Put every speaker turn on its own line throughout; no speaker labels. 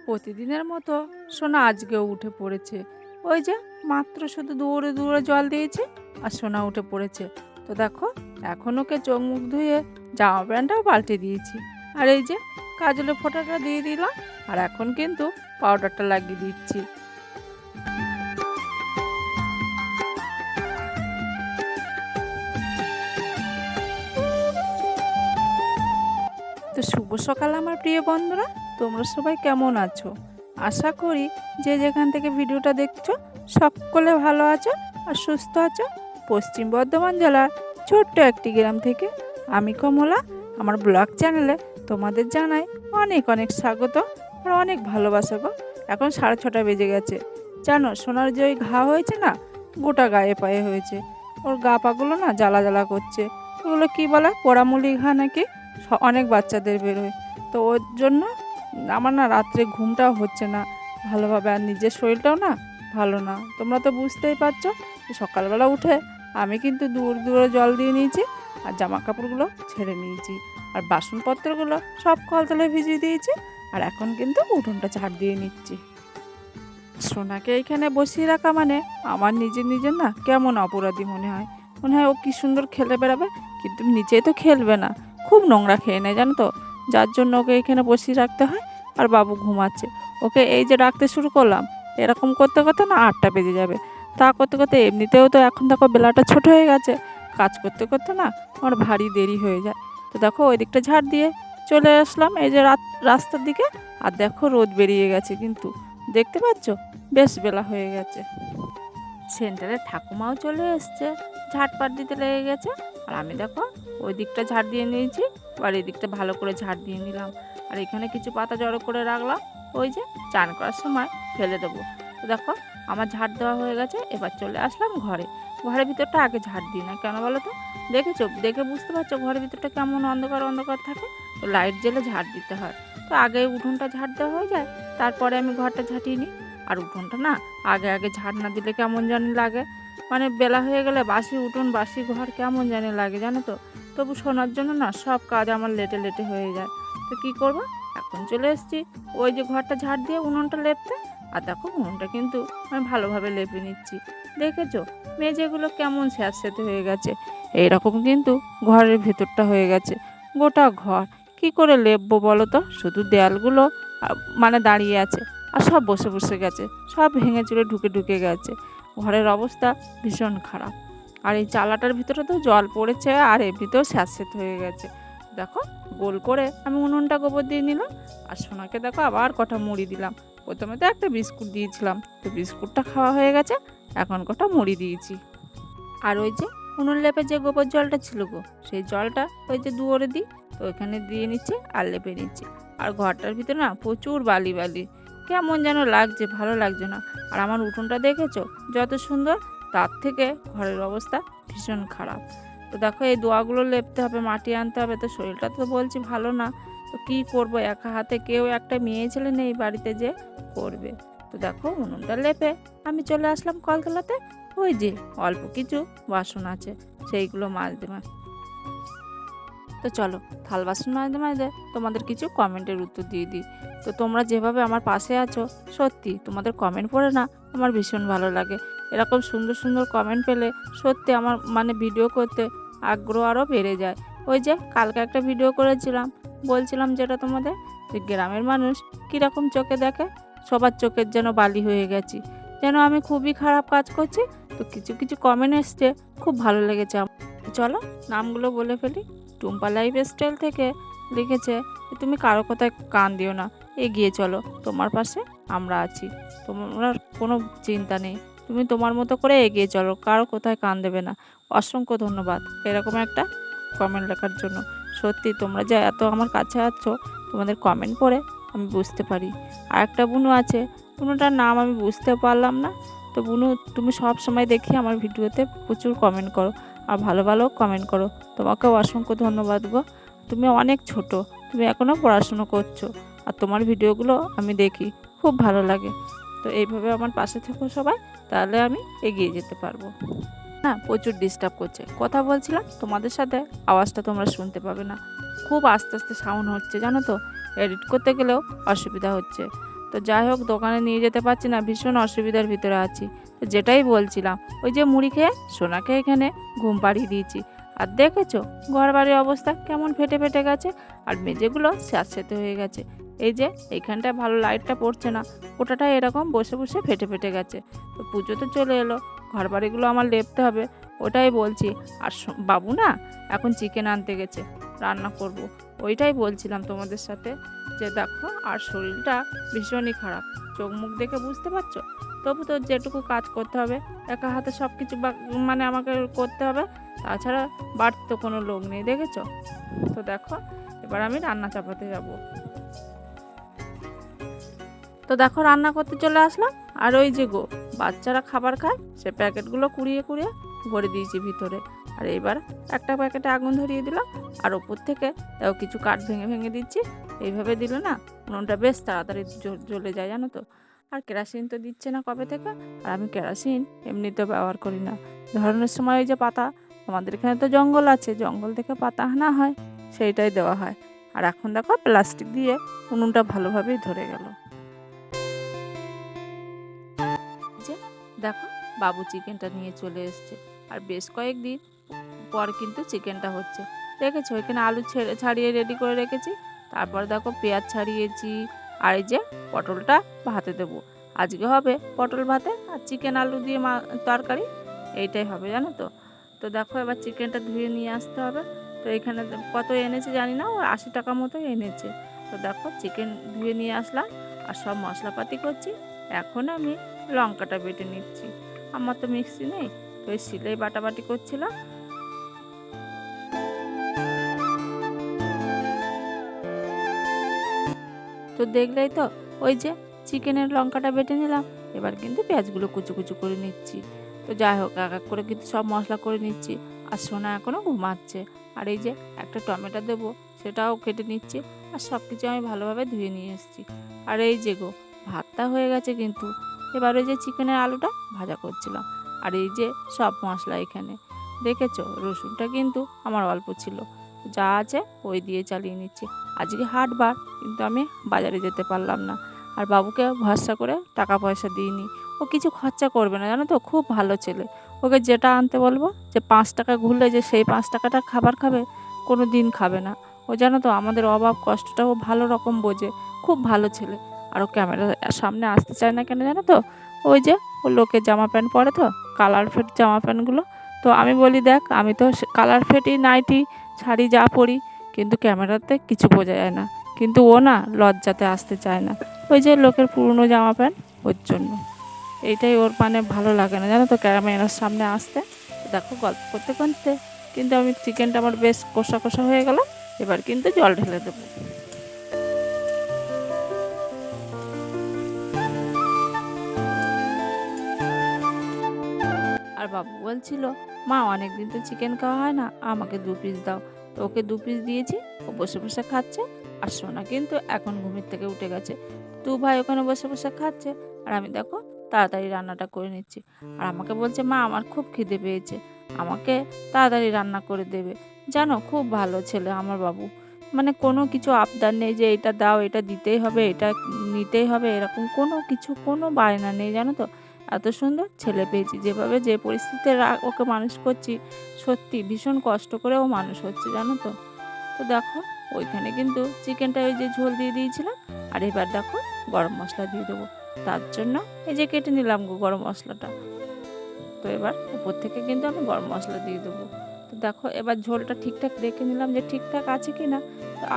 প্রতিদিনের মতো সোনা আজকেও উঠে পড়েছে। ওই যে মাত্র শুধু দৌড়ে দৌড়ে জল দিয়েছে আর সোনা উঠে পড়েছে। তো দেখো, এখন ওকে চোখ মুখ ধুয়ে জামা প্যান্টটাও পাল্টে দিয়েছি। আর এই যে কাজলের ফোঁটাটা দিয়ে দিলাম, আর এখন কিন্তু পাউডারটা লাগিয়ে দিচ্ছি। তো শুভ সকাল আমার প্রিয় বন্ধুরা, তোমরা সবাই কেমন আছো? আশা করি যে যেখান থেকে ভিডিওটা দেখছো সকলে ভালো আছো আর সুস্থ আছো। পশ্চিম বর্ধমান জেলার ছোট্ট একটি গ্রাম থেকে আমি কমলা আমার ব্লগ চ্যানেলে তোমাদের জানাই অনেক অনেক স্বাগত আর অনেক ভালোবাসা গো। এখন 6:30 বেজে গেছে। জানো, সোনার যে ওই ঘা হয়েছে না, গোটা গায়ে পায়ে হয়েছে। ওর গা পাগুলো না জ্বালা জ্বালা করছে। ওগুলো কী বলে, পোড়ামুলি ঘা নাকি অনেক বাচ্চাদের বেরোয়। তো ওর জন্য আমার না রাত্রে ঘুমটাও হচ্ছে না ভালোভাবে, আর নিজের শরীরটাও না ভালো না। তোমরা তো বুঝতেই পারছো। সকালবেলা উঠে আমি কিন্তু দূরে জল দিয়ে নিয়েছি আর জামা কাপড়গুলো ছেড়ে নিয়েছি আর বাসনপত্রগুলো সব কলতলায় ভিজিয়ে দিয়েছি। আর এখন কিন্তু উঠোনটা ঝাড় দিয়ে নিচ্ছি। সোনাকে এইখানে বসিয়ে রাখা মানে আমার নিজের না কেমন অপরাধী মনে হয়। মনে হয় ও কি সুন্দর খেলে বেড়াবে, কিন্তু নিচেই তো খেলবে না, খুব নোংরা খেয়ে নেয় জানো তো। যার জন্য ওকে এখানে বসিয়ে রাখতে হয়। আর বাবু ঘুমাচ্ছে। ওকে এই যে রাখতে শুরু করলাম, এরকম করতে করতে না 8টা বেজে যাবে। তা করতে করতে এমনিতেও তো এখন দেখো বেলাটা ছোট হয়ে গেছে। কাজ করতে করতে না আমার ভারী দেরি হয়ে যায়। তো দেখো ওই দিকটা ঝাড় দিয়ে চলে আসলাম এই যে রাস্তার দিকে। আর দেখো রোদ বেরিয়ে গেছে, কিন্তু দেখতে পাচ্ছ বেশ বেলা হয়ে গেছে। সেন্টারের ঠাকুমাও চলে এসছে, ঝাড়পাট দিতে লেগে গেছে। আর আমি দেখো ওই দিকটা ঝাড় দিয়ে নিয়েছি, আর এই দিকটা ভালো করে ঝাড় দিয়ে নিলাম। আর এখানে কিছু পাতা জড়ো করে রাখলাম, ওই যে চান করার সময় ফেলে দেবো। তো দেখো আমার ঝাড় দেওয়া হয়ে গেছে। এবার চলে আসলাম ঘরের ভিতরটা আগে ঝাড় দিই না কেন বলো তো? দেখেছো, দেখে বুঝতে পারছো ঘরের ভিতরটা কেমন অন্ধকার অন্ধকার থাকে। তো লাইট জ্বেলে ঝাড় দিতে হয়। তো আগে উঠোনটা ঝাড় দেওয়া হয়ে যায়, তারপরে আমি ঘরটা ঝাঁটিয়ে নিই। আর উঠোনটা না আগে ঝাড় না দিলে কেমন জানি লাগে, মানে বেলা হয়ে গেলে বাসি উঠোন বাসি ঘর কেমন জানি লাগে জানো তো। তবু শোনার জন্য না সব কাজ আমার লেটে লেটে হয়ে যায়। তো কী করবো, এখন চলে এসেছি ওই যে ঘরটা ঝাড় দিয়ে উনুনটা লেপতে। আর দেখো উনুনটা কিন্তু আমি ভালোভাবে লেপে নিচ্ছি। দেখেছো মেঝেগুলো কেমন স্যাঁতস্যাঁতে হয়ে গেছে। এইরকম কিন্তু ঘরের ভেতরটা হয়ে গেছে, গোটা ঘর কি করে লেপবো বলো তো? শুধু দেয়ালগুলো মানে দাঁড়িয়ে আছে, আর সব বসে বসে গেছে, সব ভেঙে চুরে ঢুকে গেছে। ঘরের অবস্থা ভীষণ খারাপ। আর এই চালাটার ভিতরে তো জল পড়েছে, আর এমনিতেও স্যাঁতস্যাঁতে হয়ে গেছে। দেখো গোল করে আমি উনুনটা গোবর দিয়ে নিলাম। আর সোনাকে দেখো আবার কটা মুড়ি দিলাম। প্রথমে তো একটা বিস্কুট দিয়েছিলাম, তো বিস্কুটটা খাওয়া হয়ে গেছে, এখন কটা মুড়ি দিয়েছি। আর ওই যে উনুন লেপে যে গোবর জলটা ছিল গো, সেই জলটা ওই যে দুয়ারে দিই, তো ওইখানে দিয়ে নিচ্ছি আর লেপে নিচ্ছি। আর ঘরটার ভিতরে না প্রচুর বালি কেমন যেন লাগছে, ভালো লাগছে না। আর আমার উঠোনটা দেখেছো যত সুন্দর, তার থেকে ঘরের অবস্থা ভীষণ খারাপ। তো দেখো এই দোয়াগুলো লেপতে হবে, মাটি আনতে হবে। তো শরীরটা তো বলছি ভালো না, তো কী করবো, একা হাতে কেউ একটা মেয়ে ছেলে নেই বাড়িতে যে করবে। তো দেখো উনুনটা লেপে আমি চলে আসলাম কলতলাতে। ওই যে অল্প কিছু বাসন আছে, সেইগুলো মাজতে। তো চলো থাল বাসন মাজতে তোমাদের কিছু কমেন্টের উত্তর দিয়ে দিই। তো তোমরা যেভাবে আমার পাশে আছো, সত্যি তোমাদের কমেন্ট পড়ে না আমার ভীষণ ভালো লাগে। এরকম সুন্দর সুন্দর কমেন্ট পেলে সত্যি আমার মানে ভিডিও করতে আগ্রহ আরও বেড়ে যায়। ওই যে কালকে একটা ভিডিও করেছিলাম, বলছিলাম যেটা তোমাদের, যে গ্রামের মানুষ কীরকম চোখে দেখে, সবার চোখের যেন বালি হয়ে গেছি, যেন আমি খুবই খারাপ কাজ করছি। তো কিছু কিছু কমেন্ট এসছে, খুব ভালো লেগেছে। চলো নামগুলো বলে ফেলি। টুম্পা লাইফস্টাইল থেকে লিখেছে, তুমি কারো কথায় কান দিও না, এগিয়ে চলো, তোমার পাশে আমরা আছি, তোমার কোনো চিন্তা নেই, তুমি তোমার মতো করে এগিয়ে চলো, কারো কোথায় কান দেবে না। অসংখ্য ধন্যবাদ এরকম একটা কমেন্ট লেখার জন্য। সত্যি তোমরা যে এত আমার কাছে আছো, তোমাদের কমেন্ট পড়ে আমি বুঝতে পারি। আর একটা বুনু আছে, বুনুটার নাম আমি বুঝতে পারলাম না। তো বুনু, তুমি সব সময় দেখি আমার ভিডিওতে প্রচুর কমেন্ট করো আর ভালো ভালো কমেন্ট করো, তোমাকেও অসংখ্য ধন্যবাদ গো। তুমি অনেক ছোট, তুমি এখনও পড়াশুনো করছো, আর তোমার ভিডিওগুলো আমি দেখি, খুব ভালো লাগে। তো এইভাবে আমার পাশে থেকো সবাই, তাহলে আমি এগিয়ে যেতে পারবো। না, প্রচুর ডিস্টার্ব করছে, কথা বলছিলাম তোমাদের সাথে, আওয়াজটা তোমরা শুনতে পাবে না, খুব আস্তে আস্তে সাউন্ড হচ্ছে জানো তো, এডিট করতে গেলেও অসুবিধা হচ্ছে। তো যাই হোক, দোকানে নিয়ে যেতে পারছি না, ভীষণ অসুবিধার ভিতরে আছি। তো যেটাই বলছিলাম, ওই যে মুড়ি খেয়ে সোনাকে এখানে ঘুম পাড়িয়ে দিয়েছি। আর দেখেছো ঘর বাড়ির অবস্থা কেমন ফেটে ফেটে গেছে, আর মেঝেগুলো স্যাঁতসেঁতে হয়ে গেছে। এই যে এইখানটায় ভালো লাইটটা পড়ছে না, ওটাটা এরকম বসে বসে ফেটে ফেটে গেছে। তো পুজো তো চলে এলো, ঘর বাড়িগুলো আমার লেপতে হবে, ওটাই বলছি। আর বাবু না এখন চিকেন আনতে গেছে, রান্না করব। ওইটাই বলছিলাম তোমাদের সাথে, যে দেখো আর শরীরটা ভীষণই খারাপ, চোখ মুখ দেখে বুঝতে পারছো। তবু তো যেটুকু কাজ করতে হবে, একা হাতে সব কিছু মানে আমাকে করতে হবে, তাছাড়া বাড়তি তো কোনো লোক নেই, দেখেছো। তো দেখো এবার আমি রান্না চাপাতে যাব। তো দেখো রান্না করতে চলে আসলাম। আর ওই যে গো, বাচ্চারা খাবার খায়, সে প্যাকেটগুলো কুড়িয়ে কুড়িয়ে ভরে দিয়েছি ভিতরে। আর এবার একটা প্যাকেটে আগুন ধরিয়ে দিলাম, আর ওপর থেকে তাও কিছু কাঠ ভেঙে ভেঙে দিচ্ছি। এইভাবে দিলে না উনুনটা বেশ তাড়াতাড়ি জ্বলে যায় জানো তো। আর কেরোসিন তো দিচ্ছে না কবে থেকে, আর আমি কেরোসিন এমনিতেও ব্যবহার করি না। ধরনের সময় ওই যে পাতা, আমাদের এখানে তো জঙ্গল আছে, জঙ্গল থেকে পাতা আনা হয়, সেইটাই দেওয়া হয়। আর এখন দেখো প্লাস্টিক দিয়ে উনুনটা ভালোভাবেই ধরে গেল। যে দেখো বাবু চিকেনটা নিয়ে চলে এসছে, আর বেশ কয়েকদিন পর কিন্তু চিকেনটা হচ্ছে। দেখেছো এখানে আলু ছাড়িয়ে রেডি করে রেখেছি, তারপর দেখো পেঁয়াজ ছাড়িয়েছি। আর এই যে পটলটা ভাতে দেবো, আজকে হবে পটল ভাতে আর চিকেন আলু দিয়ে তরকারি, এইটাই হবে জানো তো। তো দেখো এবার চিকেনটা ধুয়ে নিয়ে আসতে হবে। তো এখানে কত এনেছে জানি না, ও 80 টাকা মতো এনেছে। তো দেখো চিকেন ধুয়ে নিয়ে আসলাম, আর সব মশলাপাতি করছি। এখন আমি লঙ্কাটা বেটে নিচ্ছি, আমার তো মিক্সি নেই, তো ওই শিলেই বাটাবাটি করছিলাম। তো দেখলেই তো, ওই যে চিকেনের লঙ্কাটা বেটে নিলাম, এবার কিন্তু পেঁয়াজগুলো কুচু কুচু করে নিচ্ছি। তো যাই হোক এক এক করে কিন্তু সব মশলা করে নিচ্ছি। আর সোনা এখনও ঘুমাচ্ছে। আর এই যে একটা টমেটো দেবো, সেটাও কেটে নিচ্ছি। আর সব কিছু আমি ভালোভাবে ধুয়ে নিয়ে এসেছি। আর এই যে গো, ভাতটা হয়ে গেছে কিন্তু, এবার ওই যে চিকেনের আলুটা ভাজা করছিলাম। আর এই যে সব মশলা এখানে দেখেছো, রসুনটা কিন্তু আমার অল্প ছিল, যা আছে ওই দিয়ে চালিয়ে নিচ্ছি। আজকে হাটবার, কিন্তু আমি বাজারে যেতে পারলাম না। আর বাবুকে ভরসা করে টাকা পয়সা দিইনি, ও কিছু খরচা করবে না জানো তো, খুব ভালো ছেলে। ওকে যেটা আনতে বলবো, যে 5 টাকা ঘুরলে যে সেই 5 টাকাটা খাবার খাবে, কোনো দিন খাবে না। ও জানো তো আমাদের অভাব কষ্টটা ও ভালো রকম বোঝে, খুব ভালো ছেলে। আর ও ক্যামেরার সামনে আসতে চায় না কেন জানো তো, ওই যে ও লোকের জামা প্যান্ট পরে তো, কালার ফেড জামা প্যান্টগুলো। তো আমি বলি দেখ, আমি তো কালার ফেটই নাইটি শাড়ি যা পরি, কিন্তু ক্যামেরাতে কিছু বোঝা যায় না। কিন্তু ও না লজ্জাতে আসতে চায় না, ওই যে লোকের পুরনো জামা প্যান্ট, ওর জন্য। এইটাই ওর মানে ভালো লাগে না জানো তো ক্যামেরার সামনে আসতে। দেখো গল্প করতে করতে কিন্তু আমি চিকেনটা আমার বেশ কষা কষা হয়ে গেল, এবার কিন্তু জল ঢেলে দেবো। আর বাবু বলছিল, মা অনেক দিন তো চিকেন খাওয়া হয় না, আমাকে 2 পিস দাও। তো ওকে 2 পিস দিয়েছি, ও বসে বসে খাচ্ছে। আর সোনা কিন্তু এখন ঘুমের থেকে উঠে গেছে, 2 ভাই ওখানে বসে বসে খাচ্ছে। আর আমি দেখো তাড়াতাড়ি রান্নাটা করে নিচ্ছি। আর আমাকে বলছে, মা আমার খুব খিদে পেয়েছে, আমাকে তাড়াতাড়ি রান্না করে দেবে। জানো খুব ভালো ছেলে আমার বাবু, মানে কোনো কিছু আবদার নেই যে এটা দাও, এটা দিতেই হবে, এটা নিতেই হবে, এরকম কোনো কিছু কোনো বায়না নেই জানো তো। এত সুন্দর ছেলে পেয়েছি, যেভাবে যে পরিস্থিতিতে ওকে মানুষ করছি, সত্যি ভীষণ কষ্ট করে ও মানুষ হচ্ছে জানো তো। তো দেখো ওইখানে কিন্তু চিকেনটা ওই যে ঝোল দিয়ে দিয়েছিলাম। আর এবার দেখো গরম মশলা দিয়ে দেবো, তার জন্য এই যে কেটে নিলাম গরম মশলাটা। তো এবার উপর থেকে কিন্তু আমি গরম মশলা দিয়ে দেবো। তো দেখো এবার ঝোলটা ঠিকঠাক দেখে নিলাম যে ঠিকঠাক আছে কি না।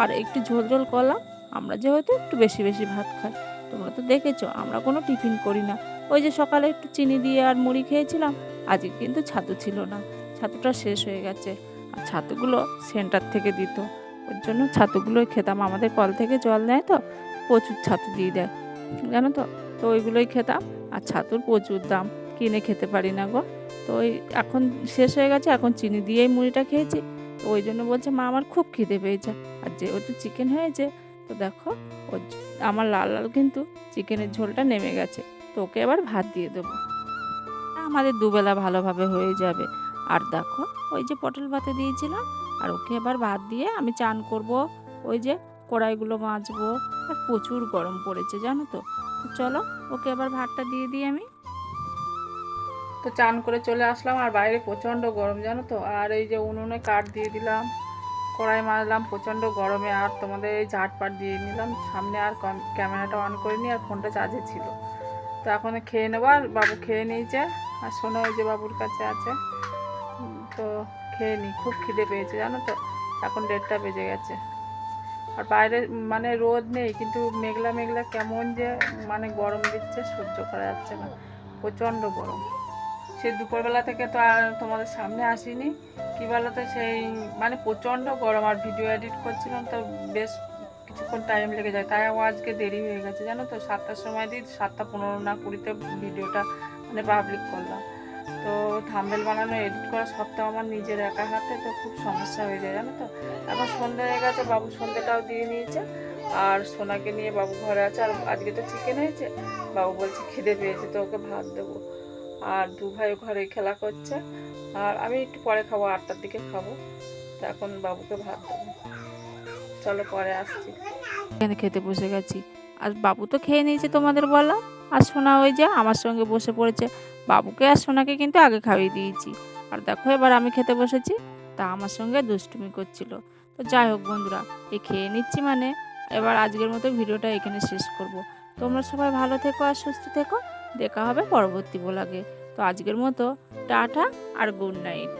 আর একটু ঝোল ঝোল করলাম, আমরা যেহেতু একটু বেশি বেশি ভাত খাই, তোমরা তো দেখেছো আমরা কোনো টিফিন করি না। ওই যে সকালে একটু চিনি দিয়ে আর মুড়ি খেয়েছিলাম, আজকে কিন্তু ছাতু ছিল না, ছাতুটা শেষ হয়ে গেছে। আর ছাতুগুলো সেন্টার থেকে দিত, ওর জন্য ছাতুগুলোই খেতাম, আমাদের কল থেকে জল নেয় তো, প্রচুর ছাতু দিয়ে দেয় জানো তো। তো ওইগুলোই খেতাম, আর ছাতুর প্রচুর দাম, কিনে খেতে পারি না গো। তো ওই এখন শেষ হয়ে গেছে, এখন চিনি দিয়েই মুড়িটা খেয়েছি। তো ওই জন্য বলছে, মা আমার খুব খিদে পেয়েছে। আর যেহেতু চিকেন হয়েছে, তো দেখো আমার লাল লাল কিন্তু চিকেনের ঝোলটা নেমে গেছে। তো ওকে এবার ভাত দিয়ে দেবো, আমাদের দুবেলা ভালোভাবে হয়ে যাবে। আর দেখো ওই যে পটল ভাতে দিয়েছিলাম, আর ওকে এবার ভাত দিয়ে আমি চান করব, ওই যে কড়াইগুলো মাজবো। আর প্রচুর গরম পড়েছে জানো তো। তো চলো ওকে এবার ভাতটা দিয়ে দিই আমি। তো চান করে চলে আসলাম, আর বাইরে প্রচণ্ড গরম জানো তো। আর এই যে উনুনে কাঠ দিয়ে দিলাম, কড়াই মাজলাম প্রচণ্ড গরমে, আর তোমাদের এই ঝাটপাট দিয়ে নিলাম সামনে। আর ক্যামেরাটা অন করিনি, আর ফোনটা চার্জে ছিল। তো এখন খেয়ে নেবো। আর বাবু খেয়ে নিয়েছে, আর শোনো ওই যে বাবুর কাছে আছে। তো খেয়ে নিই, খুব খিদে পেয়েছে জানো তো। এখন 1:30 বেজে গেছে, আর বাইরে মানে রোদ নেই, কিন্তু মেঘলা মেঘলা কেমন যে মানে গরম দিচ্ছে, সহ্য করা যাচ্ছে না, প্রচণ্ড গরম। সেই দুপুরবেলা থেকে তো আর তোমাদের সামনে আসিনি, কী বলো তো, সেই মানে প্রচণ্ড গরম। আর ভিডিও এডিট করছিলাম তো বেশ কিছুক্ষণ টাইম লেগে যায়, তাই আজকে দেরি হয়ে গেছে জানো তো। 7টার সময় দিই, 7:15 না 20-তে ভিডিওটা মানে পাবলিক করলাম। তো থাম্বনেল বানানো, এডিট করা সবটা আমার নিজের একা হাতে, তো খুব সমস্যা হয়ে যায় জানো তো। এখন সন্ধ্যা হয়ে গেছে, বাবু সন্ধ্যাটাও দিয়ে নিয়েছে, আর সোনাকে নিয়ে বাবু ঘরে আছে। আর আজকে তো চিকেন হয়েছে, বাবু বলছে খিদে পেয়েছে, তো ওকে ভাত দেবো। আর দু ভাই ঘরে খেলা করছে, আর আমি একটু পরে খাবো, 8টার দিকে খাবো। তো এখন বাবুকে ভাত দেবো, চলো পরে আসছি। এখানে খেতে বসে গেছি, আর বাবু তো খেয়ে নিয়েছে তোমাদের বললাম। আর সোনা ওই যে আমার সঙ্গে বসে পড়েছে, বাবুকে আর সোনাকে কিন্তু আগে খাইয়ে দিয়েছি। আর দেখো এবার আমি খেতে বসেছি, তা আমার সঙ্গে দুষ্টুমি করছিল। তো যাই হোক বন্ধুরা, এই খেয়ে নিচ্ছি মানে এবার আজকের মতো ভিডিওটা এখানে শেষ করব। তোমরা সবাই ভালো থেকো আর সুস্থ থেকো, দেখা হবে পরবর্তী ব্লগে। তো আজকের মতো টাটা আর গুড নাইট।